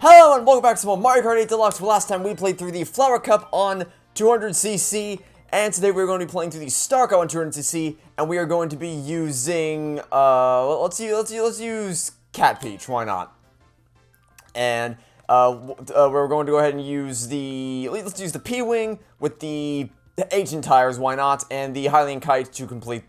Hello and welcome back to some more Mario Kart 8 Deluxe. Last time we played through the Flower Cup on 200cc, and today we're going to be playing through the Star Cup on 200cc, and we are going to be using, let's use Cat Peach, why not? And, we're going to go ahead and use let's use the P-Wing with the ancient tires, why not, and the Hylian Kite to complete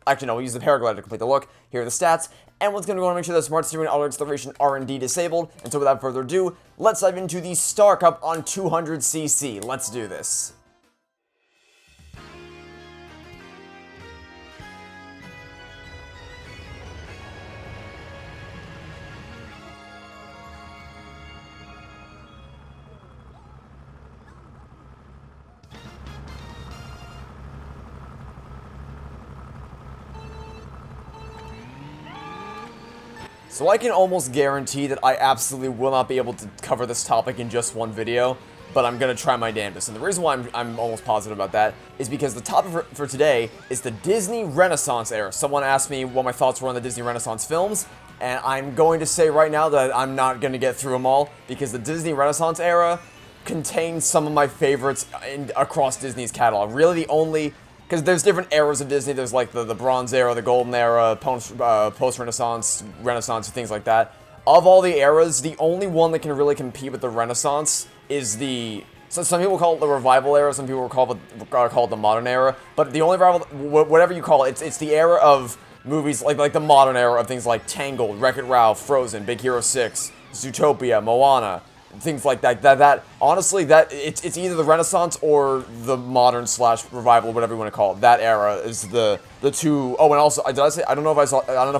actually no, we'll use the Paraglider to complete the look. Here are the stats, and we're going to make sure that Smart Steering and Auto Acceleration are indeed disabled, and so without further ado, let's dive into the Star Cup on 200cc. Let's do this. So I can almost guarantee that I absolutely will not be able to cover this topic in just one video, but I'm going to try my damnedest. And the reason why I'm almost positive about that is because the topic for today is the Disney Renaissance era. Someone asked me what my thoughts were on the Disney Renaissance films, and I'm going to say right now that I'm not going to get through them all, because the Disney Renaissance era contains some of my favorites across Disney's catalog. Really the only... Because there's different eras of Disney. There's like the Bronze Era, the Golden Era, post-Renaissance, Renaissance, things like that. Of all the eras, the only one that can really compete with the Renaissance is so some people call it the Revival Era, some people call it the Modern Era. But the only rival, whatever you call it, it's the era of movies like the modern era of things like Tangled, Wreck-It Ralph, Frozen, Big Hero 6, Zootopia, Moana. Things like that. Honestly, it's either the Renaissance or the modern / revival, whatever you want to call it. That era is the two. Oh, and also, I don't know if I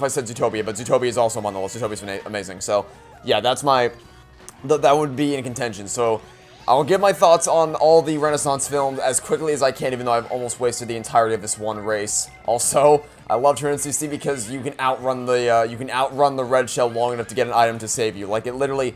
said Zootopia, but Zootopia is also on the list. Zootopia's amazing. So, yeah, that's that would be in contention. So, I'll give my thoughts on all the Renaissance films as quickly as I can, even though I've almost wasted the entirety of this one race. Also, I love 200cc because you can outrun the red shell long enough to get an item to save you. Like, it literally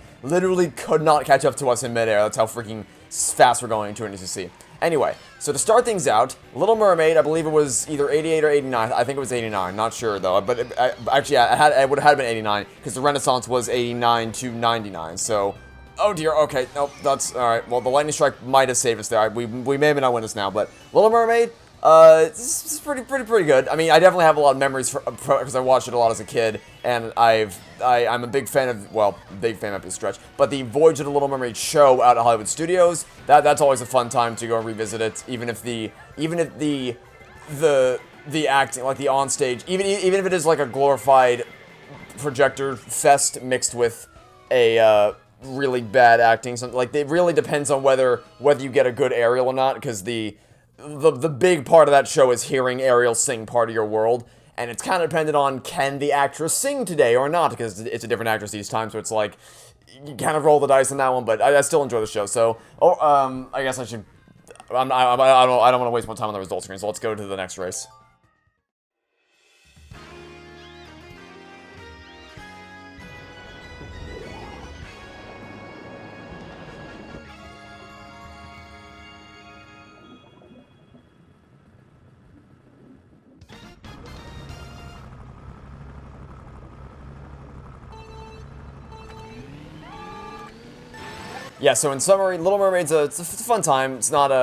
could not catch up to us in midair. That's how freaking fast we're going in 200cc. Anyway, so to start things out, Little Mermaid, I believe it was either 88 or 89. I think it was 89. Not sure though. But it would have been 89 because the Renaissance was 89 to 99. So. Oh dear, okay, nope, that's, alright, well, the lightning strike might have saved us there. We may not win this now, but Little Mermaid, it's pretty good. I mean, I definitely have a lot of memories because I watched it a lot as a kid, and I'm a big fan of, well, big fan might be a stretch, but the Voyage of the Little Mermaid show out at Hollywood Studios, that's always a fun time to go and revisit it, even if the acting, like the onstage, even if it is like a glorified projector fest mixed with a, really bad acting. So, like, it really depends on whether you get a good Ariel or not, because the big part of that show is hearing Ariel sing Part of Your World, and it's kind of dependent on can the actress sing today or not, because it's a different actress each time, so it's like, you kind of roll the dice on that one, but I still enjoy the show, so, I guess I should, I don't want to waste my time on the results screen, so let's go to the next race. Yeah, so in summary, Little Mermaid's it's a fun time. It's not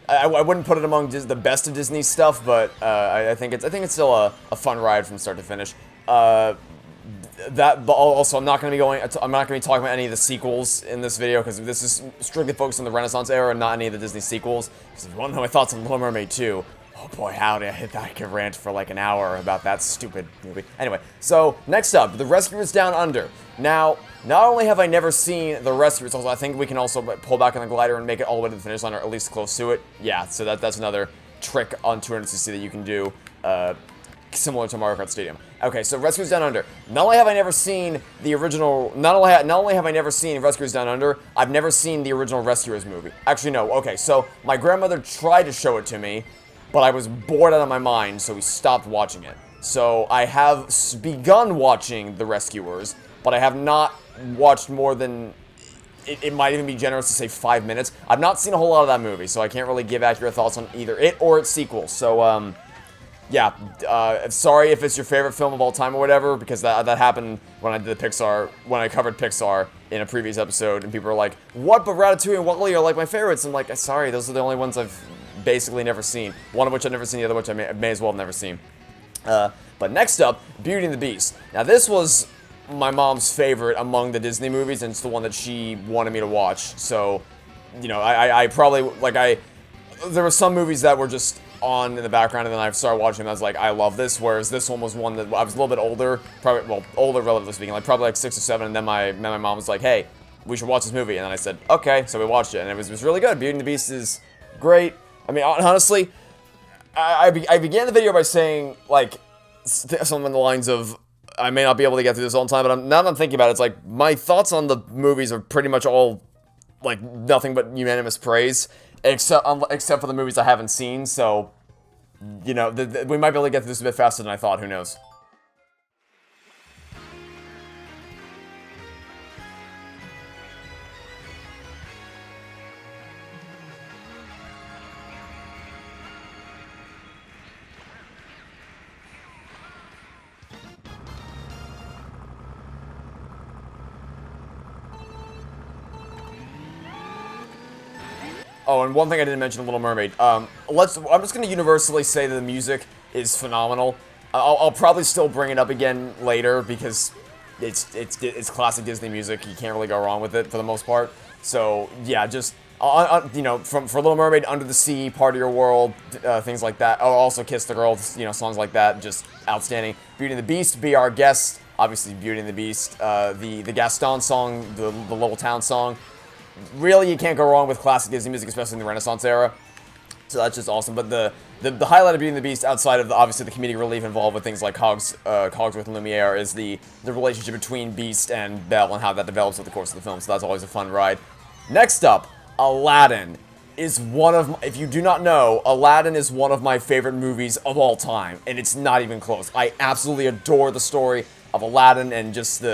I wouldn't put it among the best of Disney stuff, but I think it's still a fun ride from start to finish. But also I'm not going to be talking about any of the sequels in this video because this is strictly focused on the Renaissance era and not any of the Disney sequels. Because if you want to know my thoughts on Little Mermaid 2, oh boy, howdy, I could rant for like an hour about that stupid movie. Anyway, so next up, The Rescuers Down Under. Now, not only have I never seen The Rescuers, also I think we can also pull back on the glider and make it all the way to the finish line, or at least close to it. Yeah, so that's another trick on 200cc that you can do, similar to Mario Kart Stadium. Okay, so Rescuers Down Under. Not only have I never seen the original, not only have I never seen Rescuers Down Under, I've never seen the original Rescuers movie. Actually, no. Okay, so my grandmother tried to show it to me, but I was bored out of my mind, so we stopped watching it. So I have begun watching The Rescuers, but I have not watched more than, it might even be generous to say 5 minutes. I've not seen a whole lot of that movie, so I can't really give accurate thoughts on either it or its sequel. So, yeah, sorry if it's your favorite film of all time or whatever, because that happened when I did when I covered Pixar in a previous episode, and people were like, what, but Ratatouille and WALL-E are like my favorites. I'm like, sorry, those are the only ones I've basically never seen. One of which I've never seen, the other which I may as well have never seen. But next up, Beauty and the Beast. Now this was my mom's favorite among the Disney movies, and it's the one that she wanted me to watch, so, you know, I probably, like, there were some movies that were just on in the background, and then I started watching and I was like, I love this, whereas this one was one that I was a little bit older, probably, well, older relatively speaking, like probably like 6 or 7, and then my mom was like, hey, we should watch this movie, and then I said, okay, so we watched it, and it was really good. Beauty and the Beast is great. I mean, honestly, I began the video by saying, like, something along the lines of, I may not be able to get through this all the time, but now that I'm thinking about it, it's like, my thoughts on the movies are pretty much all, like, nothing but unanimous praise. Except for the movies I haven't seen, so, you know, we might be able to get through this a bit faster than I thought, who knows. Oh, and one thing I didn't mention, Little Mermaid. I'm just gonna universally say that the music is phenomenal. I'll probably still bring it up again later because it's classic Disney music. You can't really go wrong with it for the most part. So yeah, just you know, for Little Mermaid, Under the Sea, Part of Your World, things like that. Oh, also Kiss the Girl, you know, songs like that, just outstanding. Beauty and the Beast, Be Our Guest, obviously Beauty and the Beast. The Gaston song, the Little Town song. Really, you can't go wrong with classic Disney music, especially in the Renaissance era. So that's just awesome. But the highlight of Beauty and the Beast, outside of obviously the comedic relief involved with things like Cogsworth and Lumiere, is the relationship between Beast and Belle and how that develops over the course of the film. So that's always a fun ride. Next up, Aladdin is if you do not know, Aladdin is one of my favorite movies of all time, and it's not even close. I absolutely adore the story of Aladdin and just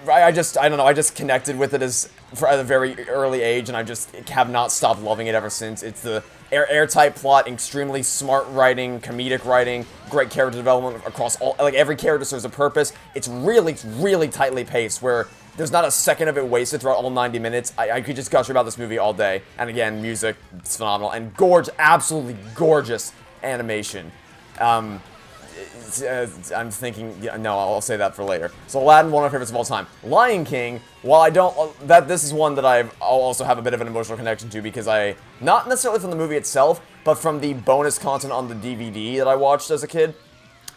I don't know, I just connected with it at a very early age, and I just have not stopped loving it ever since. It's the airtight plot, extremely smart writing, comedic writing, great character development across like every character serves a purpose. It's really, really tightly paced, where there's not a second of it wasted throughout all 90 minutes. I could just gush about this movie all day. And again, music, it's phenomenal, and absolutely gorgeous animation. I'm thinking, yeah, no, I'll say that for later. So Aladdin, one of my favorites of all time. Lion King, while I don't, this is one that I'll also have a bit of an emotional connection to, because not necessarily from the movie itself, but from the bonus content on the DVD that I watched as a kid,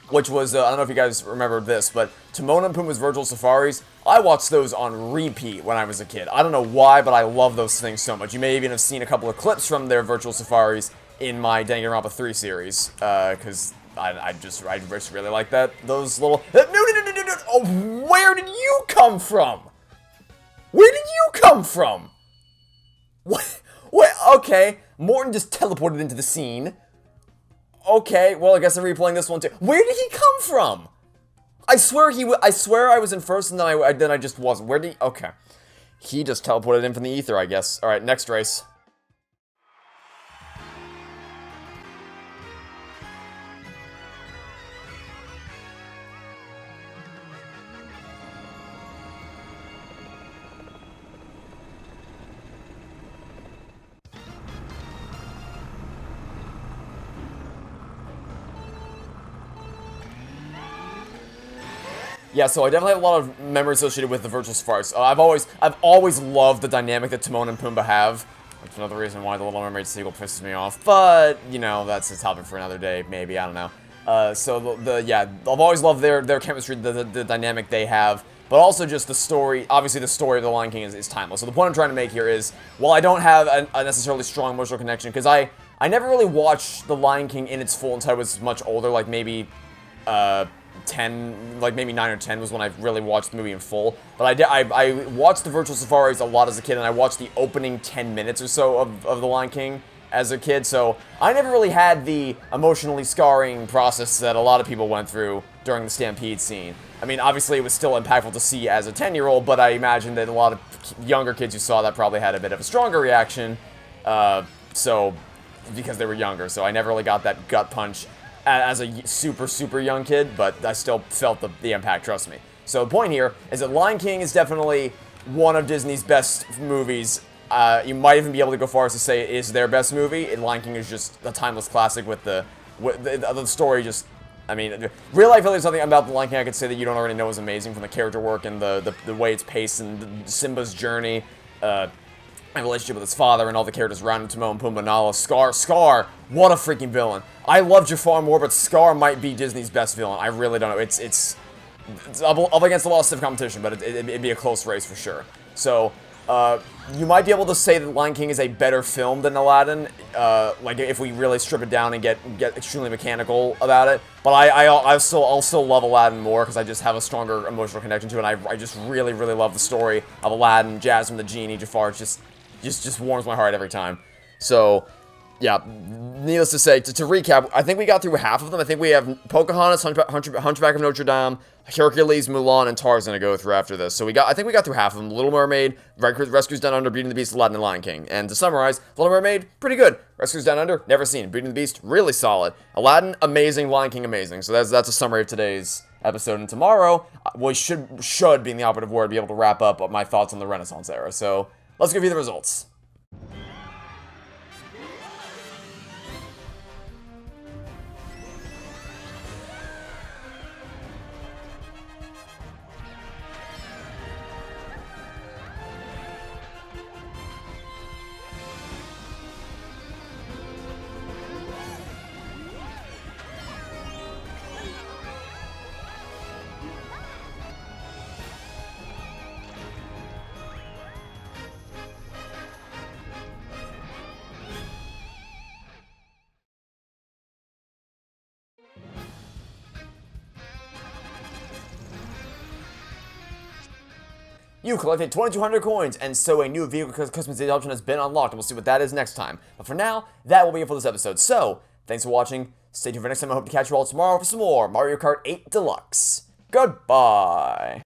which was, I don't know if you guys remember this, but Timon and Pumbaa's Virtual Safaris, I watched those on repeat when I was a kid. I don't know why, but I love those things so much. You may even have seen a couple of clips from their Virtual Safaris in my Danganronpa 3 series, because I just really like those little... No! Oh, where did you come from? Where did you come from? What? Okay, Morton just teleported into the scene. Okay, well, I guess I'm replaying this one too. Where did he come from? I swear I was in first, and then I just wasn't. Where did he... Okay. He just teleported in from the ether, I guess. Alright, next race. Yeah, so I definitely have a lot of memories associated with the Virtual Safaris. I've always loved the dynamic that Timon and Pumbaa have. That's another reason why the Little Mermaid sequel pisses me off. But, you know, that's a topic for another day, maybe, I don't know. So, yeah, I've always loved their chemistry, the dynamic they have. But also just the story, obviously the story of The Lion King is timeless. So the point I'm trying to make here is, while I don't have a necessarily strong emotional connection, because I never really watched The Lion King in its full until I was much older, like maybe, 10, like maybe 9 or 10 was when I really watched the movie in full. But I watched the Virtual Safaris a lot as a kid, and I watched the opening 10 minutes or so of The Lion King as a kid, so I never really had the emotionally scarring process that a lot of people went through during the Stampede scene. I mean, obviously it was still impactful to see as a 10-year-old, but I imagine that a lot of younger kids who saw that probably had a bit of a stronger reaction, because they were younger, so I never really got that gut punch. as a super young kid, but I still felt the impact, trust me. So the point here is that Lion King is definitely one of Disney's best movies. You might even be able to go far as to say it is their best movie. And Lion King is just a timeless classic with the story just... I mean, real life, there's something about the Lion King I could say that you don't already know is amazing, from the character work and the way it's paced and Simba's journey, and relationship with his father and all the characters around him, Timon, Pumbaa, Nala, Scar, what a freaking villain. I love Jafar more, but Scar might be Disney's best villain. I really don't know. It's up against a lot of stiff competition, but it'd be a close race for sure. So, you might be able to say that Lion King is a better film than Aladdin, like if we really strip it down and get extremely mechanical about it. But I'll still love Aladdin more because I just have a stronger emotional connection to it. And I just really love the story of Aladdin, Jasmine the genie, Jafar. It just warms my heart every time. So, yeah, needless to say, to recap, I think we got through half of them. I think we have Pocahontas, Hunchback of Notre Dame, Hercules, Mulan, and Tarzan to go through after this. So I think we got through half of them. Little Mermaid, Rescues Down Under, Beauty and the Beast, Aladdin, and Lion King. And to summarize, Little Mermaid, pretty good. Rescues Down Under, never seen. Beauty and the Beast, really solid. Aladdin, amazing. Lion King, amazing. So that's a summary of today's episode. And tomorrow, we should, being the operative word, be able to wrap up my thoughts on the Renaissance era. So let's give you the results. You collected 2,200 coins, and so a new vehicle customization option has been unlocked, and we'll see what that is next time. But for now, that will be it for this episode. So, thanks for watching. Stay tuned for next time. I hope to catch you all tomorrow for some more Mario Kart 8 Deluxe. Goodbye.